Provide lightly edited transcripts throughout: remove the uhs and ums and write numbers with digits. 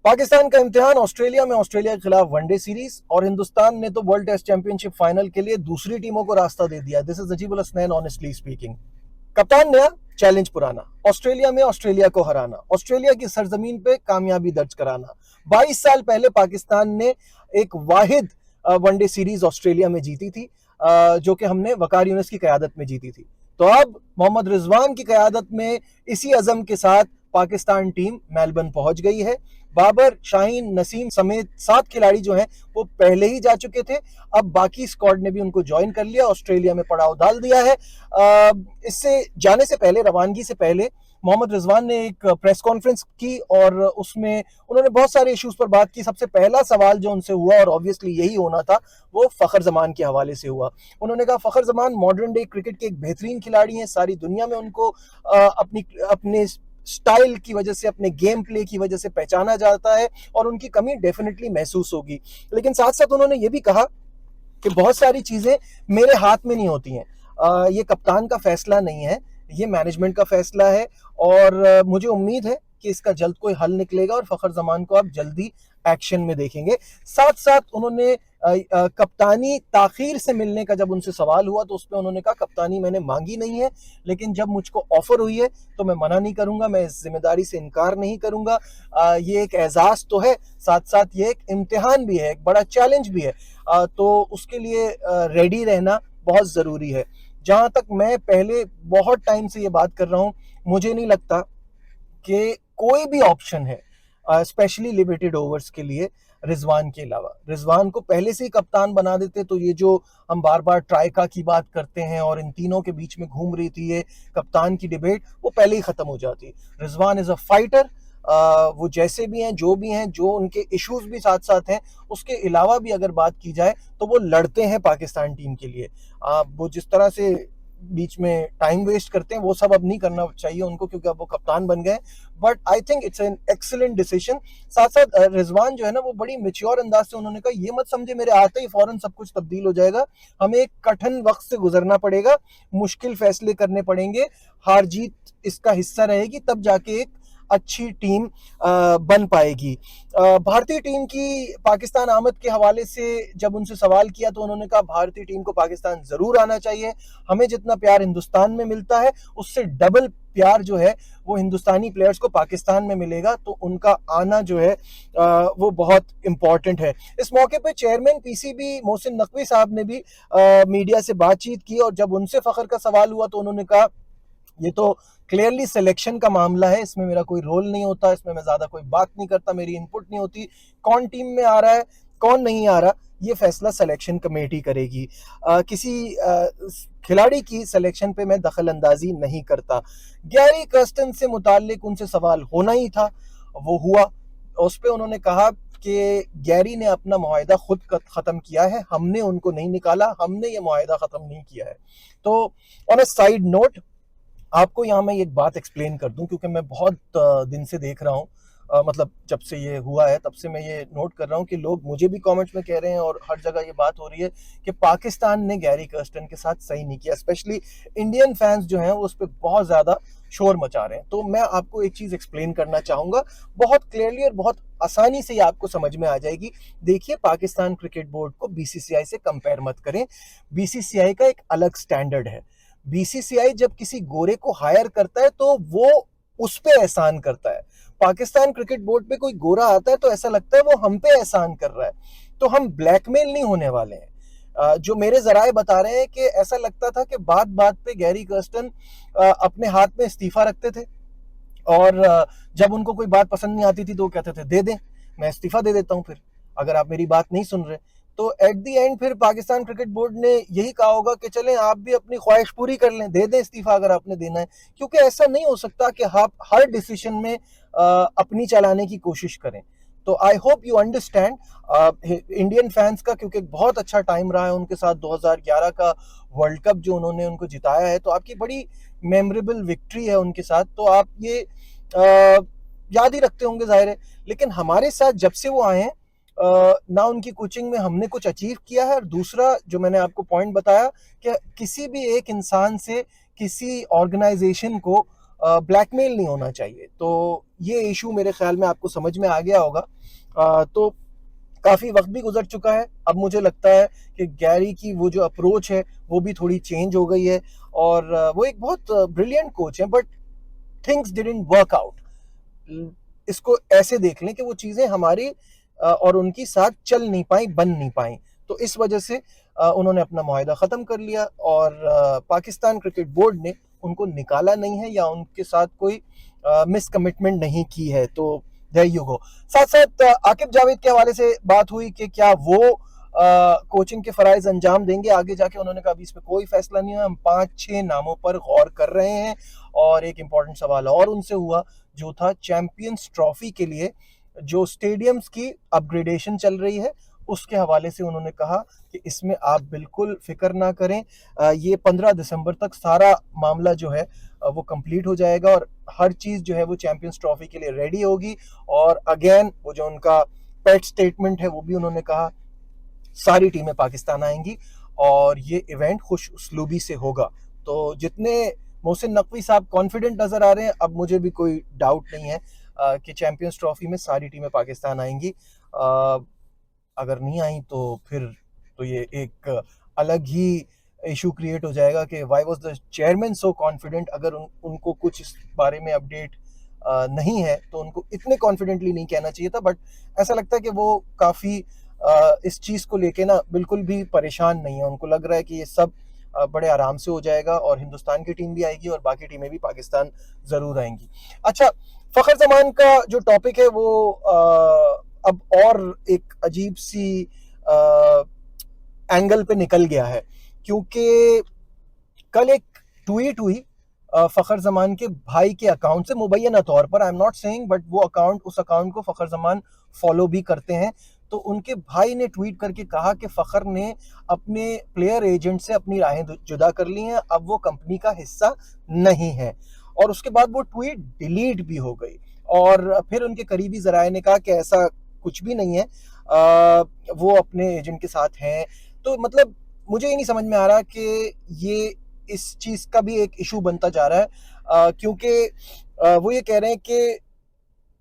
पाकिस्तान का इम्तिहान ऑस्ट्रेलिया में, ऑस्ट्रेलिया के खिलाफ वनडे सीरीज, और हिंदुस्तान ने तो वर्ल्ड टेस्ट चैंपियनशिप फाइनल के लिए दूसरी टीमों को रास्ता दे दिया। This is Najibul Hasnain honestly speaking. कप्तान नया, चैलेंज पुराना। ऑस्ट्रेलिया में ऑस्ट्रेलिया को हराना, ऑस्ट्रेलिया की सरजमीन पे कामयाबी दर्ज कराना। 22 साल पहले पाकिस्तान ने एक वाहिद वनडे सीरीज ऑस्ट्रेलिया में जीती थी, जो कि हमने वकार यूनिस की क़यादत में जीती थी। तो अब मोहम्मद रिजवान की क़यादत में इसी अज़म के साथ पाकिस्तान टीम मेलबर्न पहुंच गई है। बाबर, शाहीन, नसीम समेत 7 खिलाड़ी जो हैं वो पहले ही जा चुके थे। अब बाकी स्क्वाड ने भी उनको ज्वाइन कर लिया, ऑस्ट्रेलिया में पड़ाव डाल दिया है। इससे जाने से पहले, रवानगी से पहले, मोहम्मद रिजवान ने एक प्रेस कॉन्फ्रेंस की और उसमें उन्होंने बहुत सारे इश्यूज पर बात की। सबसे पहला सवाल जो उनसे हुआ, और ऑब्वियसली यही होना था, वो फखर जमान के हवाले से हुआ। उन्होंने कहा फखर जमान मॉडर्न डे क्रिकेट के एक बेहतरीन खिलाड़ी हैं। सारी दुनिया में उनको अपने स्टाइल की वजह से, अपने गेम प्ले की वजह से पहचाना जाता है और उनकी कमी डेफिनेटली महसूस होगी। लेकिन साथ साथ उन्होंने ये भी कहा कि बहुत सारी चीजें मेरे हाथ में नहीं होती हैं। ये कप्तान का फैसला नहीं है, ये मैनेजमेंट का फैसला है, और मुझे उम्मीद है कि इसका जल्द कोई हल निकलेगा और फखर जमान को आप जल्दी एक्शन में देखेंगे। साथ साथ उन्होंने कप्तानी ताखीर से मिलने का जब उनसे सवाल हुआ तो उस पर उन्होंने कहा कप्तानी मैंने मांगी नहीं है, लेकिन जब मुझको ऑफर हुई है तो मैं मना नहीं करूंगा, मैं इस जिम्मेदारी से इनकार नहीं करूंगा। ये एक एजाज तो है, साथ साथ ये एक इम्तिहान भी है, एक बड़ा चैलेंज भी है, तो उसके लिए रेडी रहना बहुत ज़रूरी है। जहां तक मैं पहले बहुत टाइम से ये बात कर रहा हूं, मुझे नहीं लगता कि कोई भी ऑप्शन है स्पेशली लिमिटेड ओवर्स के लिए रिजवान के अलावा। रिजवान को पहले से ही कप्तान बना देते तो ये जो हम बार बार ट्राइका की बात करते हैं और इन तीनों के बीच में घूम रही थी ये कप्तान की डिबेट, वो पहले ही खत्म हो जाती। Rizwan is a fighter. वो जैसे भी हैं, जो भी हैं, जो उनके इश्यूज भी साथ साथ हैं, उसके अलावा भी अगर बात की जाए तो वो लड़ते हैं पाकिस्तान टीम के लिए। वो जिस तरह से बीच में टाइम वेस्ट करते हैं वो सब अब नहीं करना चाहिए उनको, क्योंकि अब वो कप्तान बन गए। But I think it's an excellent decision. साथ साथ रिजवान जो है ना, वो बड़ी मेच्योर अंदाज से उन्होंने कहा ये मत समझे मेरे आते ही फौरन सब कुछ तब्दील हो जाएगा, हमें एक कठिन वक्त से गुजरना पड़ेगा, मुश्किल फैसले करने पड़ेंगे, हार जीत इसका हिस्सा रहेगी, तब जाके एक अच्छी टीम बन पाएगी। भारतीय टीम की पाकिस्तान आमद के हवाले से जब उनसे सवाल किया तो उन्होंने कहा भारतीय टीम को पाकिस्तान जरूर आना चाहिए, हमें जितना प्यार हिंदुस्तान में मिलता है उससे डबल प्यार जो है वो हिंदुस्तानी प्लेयर्स को पाकिस्तान में मिलेगा, तो उनका आना जो है वो बहुत इंपॉर्टेंट है। इस मौके पे चेयरमैन पीसीबी मोहसिन नकवी साहब ने भी मीडिया से बातचीत की और जब उनसे फखर का सवाल हुआ तो उन्होंने कहा ये तो क्लियरली सिलेक्शन का मामला है, इसमें मेरा कोई रोल नहीं होता, इसमें मैं ज्यादा कोई बात नहीं करता, मेरी इनपुट नहीं होती, कौन टीम में आ रहा है कौन नहीं आ रहा ये फैसला सिलेक्शन कमेटी करेगी। किसी खिलाड़ी की सिलेक्शन पे मैं दखल अंदाजी नहीं करता। गैरी कर्स्टन से मुताल्लिक उनसे सवाल होना ही था, वो हुआ। उस पर उन्होंने कहा कि गैरी ने अपना मुआहिदा खुद ख़त्म किया है, हमने उनको नहीं निकाला, हमने ये मुआहिदा ख़त्म नहीं किया है। तो ऑन अ साइड नोट आपको यहाँ मैं एक बात एक्सप्लेन कर दूं, क्योंकि मैं बहुत दिन से देख रहा हूँ, मतलब जब से ये हुआ है तब से मैं ये नोट कर रहा हूँ कि लोग मुझे भी कमेंट्स में कह रहे हैं और हर जगह ये बात हो रही है कि पाकिस्तान ने गैरी कर्स्टन के साथ सही नहीं किया। स्पेशली इंडियन फैंस जो हैं वो उस पर बहुत ज़्यादा शोर मचा रहे हैं। तो मैं आपको एक चीज़ एक्सप्लेन करना चाहूँगा, बहुत क्लियरली और बहुत आसानी से ये आपको समझ में आ जाएगी। देखिए, पाकिस्तान क्रिकेट बोर्ड को बीसीसीआई से कंपेयर मत करें। बीसीसीआई का एक अलग स्टैंडर्ड है। बीसीसीआई जब किसी गोरे को हायर करता है तो वो उस पे एहसान करता है। पाकिस्तान क्रिकेट बोर्ड पे कोई गोरा आता है तो ऐसा लगता है वो हम पे एहसान कर रहा है। तो हम ब्लैकमेल नहीं होने वाले हैं। जो मेरे जराए बता रहे हैं कि ऐसा लगता था कि बात बात पे गैरी कर्स्टन अपने हाथ में इस्तीफा रखते थे और जब उनको कोई बात पसंद नहीं आती थी तो वो कहते थे दे दें, मैं इस्तीफा दे देता हूं फिर, अगर आप मेरी बात नहीं सुन रहे। तो एट दी एंड फिर पाकिस्तान क्रिकेट बोर्ड ने यही कहा होगा कि चलें आप भी अपनी ख्वाहिश पूरी कर लें, दे दें इस्तीफा अगर आपने देना है। क्योंकि ऐसा नहीं हो सकता कि आप हर डिसीजन में अपनी चलाने की कोशिश करें। तो I hope you understand Indian fans का, क्योंकि बहुत अच्छा टाइम रहा है उनके साथ 2011 का वर्ल्ड कप जो उन्होंने उनको जिताया है, तो आपकी बड़ी मेमोरेबल विक्ट्री है उनके साथ, तो आप ये याद ही रखते होंगे जाहिर है। लेकिन हमारे साथ जब से वो आए हैं ना उनकी कोचिंग में हमने कुछ अचीव किया है, और दूसरा जो मैंने आपको पॉइंट बताया कि किसी भी एक इंसान से किसी ऑर्गेनाइजेशन को ब्लैकमेल नहीं होना चाहिए। तो ये इशू मेरे ख्याल में आपको समझ में आ गया होगा। तो काफ़ी वक्त भी गुजर चुका है, अब मुझे लगता है कि गैरी की वो जो अप्रोच है वो भी थोड़ी चेंज हो गई है, और वो एक बहुत ब्रिलियंट कोच है, but things didn't work out. इसको ऐसे देख लें कि वो चीज़ें हमारी और उनकी साथ चल नहीं पाई, बन नहीं पाई। तो इस वजह से उन्होंने अपना मुआहदा ख़त्म कर लिया, और पाकिस्तान क्रिकेट बोर्ड ने उनको निकाला नहीं है या उनके साथ कोई मिस कमिटमेंट नहीं की है। तो देयर यू गो। साथ साथ आकिब जावेद के हवाले से बात हुई कि क्या वो कोचिंग के फ़राइज़ अंजाम देंगे आगे जाके। उन्होंने कहा अभी इस पर कोई फैसला नहीं हुआ, हम 5-6 नामों पर गौर कर रहे हैं। और एक इम्पॉर्टेंट सवाल और उनसे हुआ, जो था चैंपियंस ट्रॉफी के लिए जो स्टेडियम्स की अपग्रेडेशन चल रही है, उसके हवाले से उन्होंने कहा कि इसमें आप बिल्कुल फिक्र ना करें, ये 15 दिसंबर तक सारा मामला जो है वो कंप्लीट हो जाएगा, और हर चीज़ जो है वो चैंपियंस ट्रॉफी के लिए रेडी होगी। और अगेन वो जो उनका पेट स्टेटमेंट है वो भी उन्होंने कहा, सारी टीमें पाकिस्तान आएंगी और ये इवेंट खुश उसलूबी से होगा। तो जितने मोहसिन नकवी साहब कॉन्फिडेंट नज़र आ रहे हैं, अब मुझे भी कोई डाउट नहीं है कि चैंपियंस ट्रॉफी में सारी टीमें पाकिस्तान आएंगी। अगर नहीं आई तो फिर तो ये एक अलग ही इशू क्रिएट हो जाएगा कि why was the chairman so confident. अगर उनको कुछ इस बारे में अपडेट नहीं है तो उनको इतने कॉन्फिडेंटली नहीं कहना चाहिए था, बट ऐसा लगता है कि वो काफ़ी इस चीज़ को लेके ना बिल्कुल भी परेशान नहीं है। उनको लग रहा है कि ये सब बड़े आराम से हो जाएगा, और हिंदुस्तान की टीम भी आएगी और बाकी टीमें भी पाकिस्तान ज़रूर आएंगी। अच्छा, फ़खर जमान का जो टॉपिक है वो अब और एक अजीब सी एंगल पे निकल गया है, क्योंकि कल एक ट्वीट हुई फ़खर जमान के भाई के अकाउंट से, मुबैना तौर पर, I am not saying, but वो अकाउंट, उस अकाउंट को फ़खर जमान फॉलो भी करते हैं। तो उनके भाई ने ट्वीट करके कहा कि फ़खर ने अपने प्लेयर एजेंट से अपनी राहें जुदा कर ली हैं, अब वो कंपनी का हिस्सा नहीं है। और उसके बाद वो ट्वीट डिलीट भी हो गई, और फिर उनके करीबी ज़राए ने कहा कि ऐसा कुछ भी नहीं है, वो अपने एजेंट के साथ हैं। तो मतलब मुझे ये नहीं समझ में आ रहा कि ये इस चीज़ का भी एक इशू बनता जा रहा है, क्योंकि वो ये कह रहे हैं कि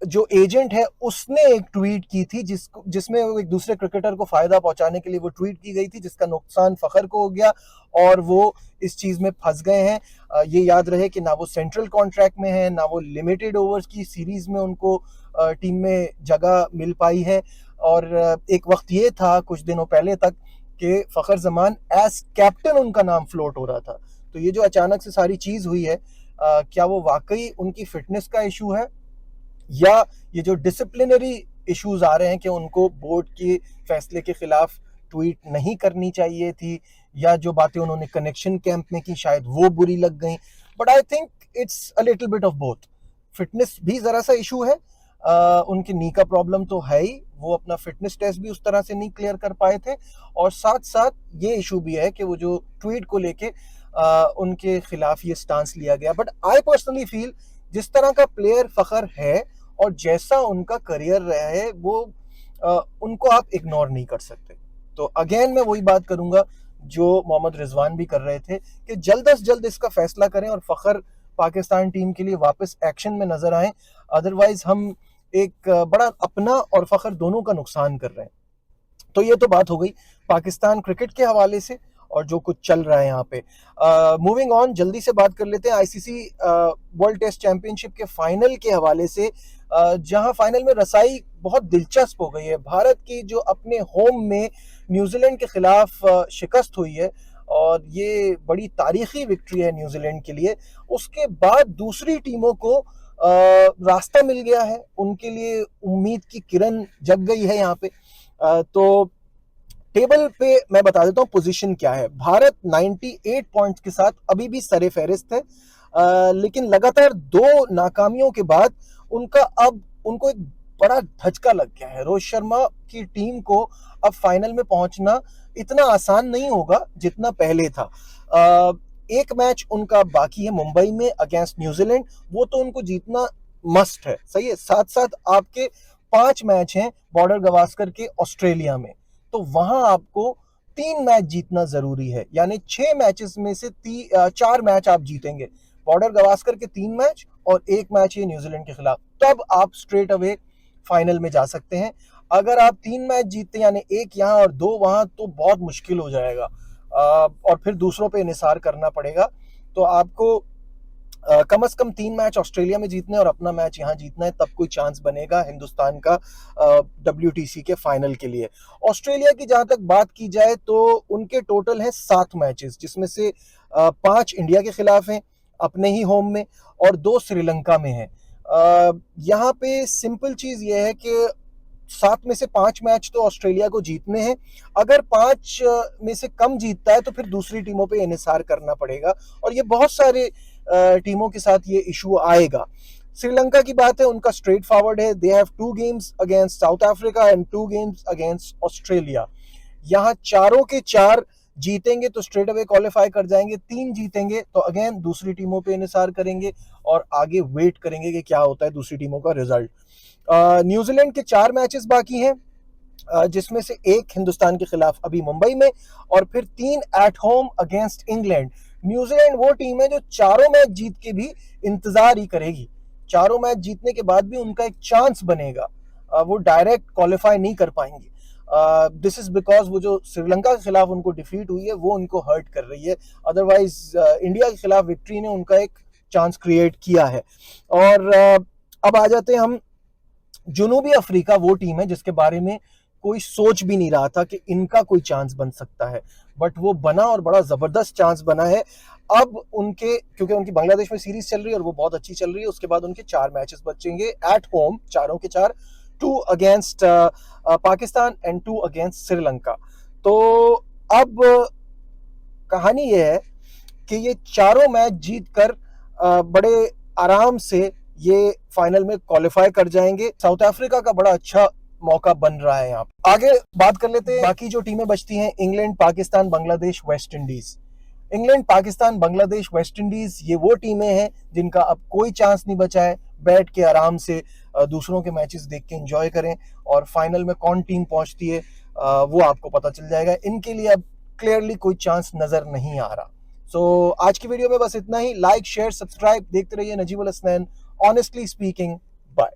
जो एजेंट है उसने एक ट्वीट की थी जिसमें वो एक दूसरे क्रिकेटर को फायदा पहुंचाने के लिए वो ट्वीट की गई थी, जिसका नुकसान फ़खर को हो गया, और वो इस चीज़ में फंस गए हैं। ये याद रहे कि ना वो सेंट्रल कॉन्ट्रैक्ट में है, ना वो लिमिटेड ओवर्स की सीरीज़ में उनको टीम में जगह मिल पाई है। और एक वक्त ये था कुछ दिनों पहले तक कि फ़खर जमान एज कैप्टन उनका नाम फ्लोट हो रहा था। तो ये जो अचानक से सारी चीज़ हुई है, क्या वो वाकई उनकी फिटनेस का इशू है, या ये जो डिसिप्लिनरी इश्यूज आ रहे हैं कि उनको बोर्ड के फैसले के खिलाफ ट्वीट नहीं करनी चाहिए थी, या जो बातें उन्होंने कनेक्शन कैंप में की शायद वो बुरी लग गई। But I think it's a little bit of both. Fitness भी ज़रा सा इशू है, उनकी नी का प्रॉब्लम तो है ही, वो अपना फिटनेस टेस्ट भी उस तरह से नहीं क्लियर कर पाए थे, और साथ साथ ये इशू भी है कि वो जो ट्वीट को लेके उनके खिलाफ ये स्टांस लिया गया। बट आई पर्सनली फील जिस तरह का प्लेयर फ़खर है और जैसा उनका करियर रहा है, वो उनको आप इग्नोर नहीं कर सकते। तो अगेन मैं वही बात करूंगा जो मोहम्मद रिजवान भी कर रहे थे कि जल्द अज जल्द इसका फैसला करें और फ़खर पाकिस्तान टीम के लिए वापस एक्शन में नजर आए। अदरवाइज हम एक बड़ा अपना और फ़खर दोनों का नुकसान कर रहे हैं। तो ये तो बात हो गई पाकिस्तान क्रिकेट के हवाले से और जो कुछ चल रहा है यहाँ पे। मूविंग ऑन, जल्दी से बात कर लेते हैं आईसीसी वर्ल्ड टेस्ट चैंपियनशिप के फाइनल के हवाले से, जहां फाइनल में रसाई बहुत दिलचस्प हो गई है। भारत की जो अपने होम में न्यूजीलैंड के खिलाफ शिकस्त हुई है, और ये बड़ी तारीखी विक्ट्री है न्यूजीलैंड के लिए। उसके बाद दूसरी टीमों को रास्ता मिल गया है, उनके लिए उम्मीद की किरण जग गई है यहाँ पे। तो टेबल पे मैं बता देता हूँ पोजीशन क्या है। भारत 98 पॉइंट्स के साथ अभी भी सरे फहरिस्त है, लेकिन लगातार 2 नाकामियों के बाद उनको एक बड़ा धचका लग गया है। रोहित शर्मा की टीम को अब फाइनल में पहुंचना इतना आसान नहीं होगा जितना पहले था। एक मैच उनका बाकी है मुंबई में अगेंस्ट न्यूजीलैंड, वो तो उनको जीतना मस्ट है, सही है। साथ साथ आपके 5 मैच हैं बॉर्डर गवास्कर के ऑस्ट्रेलिया में, तो वहां आपको 3 मैच जीतना जरूरी है, यानी 6 मैचेस में से 4 मैच आप जीतेंगे। बॉर्डर गवास्कर के 3 मैच और 1 मैच ये न्यूजीलैंड के खिलाफ, तब आप स्ट्रेट अवे फाइनल में जा सकते हैं। अगर आप 3 मैच जीतते यानी 1 यहाँ और 2 वहां, तो बहुत मुश्किल हो जाएगा और फिर दूसरों पे इन्हिसार करना पड़ेगा। तो आपको कम से कम 3 मैच ऑस्ट्रेलिया में जीतने और अपना मैच यहाँ जीतना है, तब कोई चांस बनेगा हिंदुस्तान का WTC के फाइनल के लिए। ऑस्ट्रेलिया की जहां तक बात की जाए तो उनके टोटल हैं 7 मैचेस, जिसमें से 5 इंडिया के खिलाफ हैं अपने ही होम में और 2 श्रीलंका में हैं। यहाँ पे सिंपल चीज ये है कि 7 में से 5 मैच तो ऑस्ट्रेलिया को जीतने हैं। अगर 5 में से कम जीतता है तो फिर दूसरी टीमों पे इन्हिसार करना पड़ेगा और ये बहुत सारे टीमों के साथ ये इशू आएगा। श्रीलंका की बात है, उनका स्ट्रेट फॉरवर्ड है, they have 2 games against south Africa and 2 games against Australia. यहाँ चारों के 4 जीतेंगे तो स्ट्रेट अवे क्वालिफाई कर जाएंगे, 3 जीतेंगे तो अगेन दूसरी टीमों पे इन्हिसार करेंगे और आगे वेट करेंगे कि क्या होता है दूसरी टीमों का रिजल्ट। न्यूजीलैंड के 4 मैचेस बाकी हैं, जिसमें से 1 हिंदुस्तान के खिलाफ अभी मुंबई में और फिर 3 at home against England. New Zealand वो टीम है जो चारों मैच जीत के भी इंतजार ही करेगी, चारों मैच जीतने के बाद भी उनका एक चांस बनेगा, वो डायरेक्ट क्वालिफाई नहीं कर पाएंगे। दिस इज बिकॉज वो जो श्रीलंका के खिलाफ उनको डिफीट हुई है वो उनको हर्ट कर रही है, अदरवाइज इंडिया के खिलाफ विक्ट्री ने उनका एक चांस क्रिएट किया है। और अब आ जाते हैं हम, जुनूबी अफ्रीका वो टीम है जिसके बारे में कोई सोच भी नहीं रहा था कि इनका कोई चांस बन सकता है, बट वो बना और बड़ा जबरदस्त चांस बना है। अब उनके, क्योंकि उनकी बांग्लादेश में सीरीज चल रही है और वो बहुत अच्छी चल रही है, उसके बाद उनके 4 मैचेस बचेंगे एट होम, चारों के 4, 2 against Pakistan and 2 against Sri Lanka. तो अब कहानी ये है कि ये चारों मैच जीतकर बड़े आराम से ये फाइनल में क्वालिफाई कर जाएंगे। साउथ अफ्रीका का बड़ा अच्छा मौका बन रहा है यहाँ पे। आगे बात कर लेते हैं बाकी जो टीमें बचती हैं, England, Pakistan, Bangladesh, West Indies. England, Pakistan, Bangladesh, West Indies ये वो टीमें हैं जिनका अब कोई चांस नहीं बचा है। बैठ के आराम से दूसरों के मैचेस देख के एंजॉय करें और फाइनल में कौन टीम पहुंचती है वो आपको पता चल जाएगा। इनके लिए अब क्लियरली कोई चांस नजर नहीं आ रहा। सो आज की वीडियो में बस इतना ही। लाइक, शेयर, सब्सक्राइब, देखते रहिए Najibul Hasnain honestly speaking. Bye.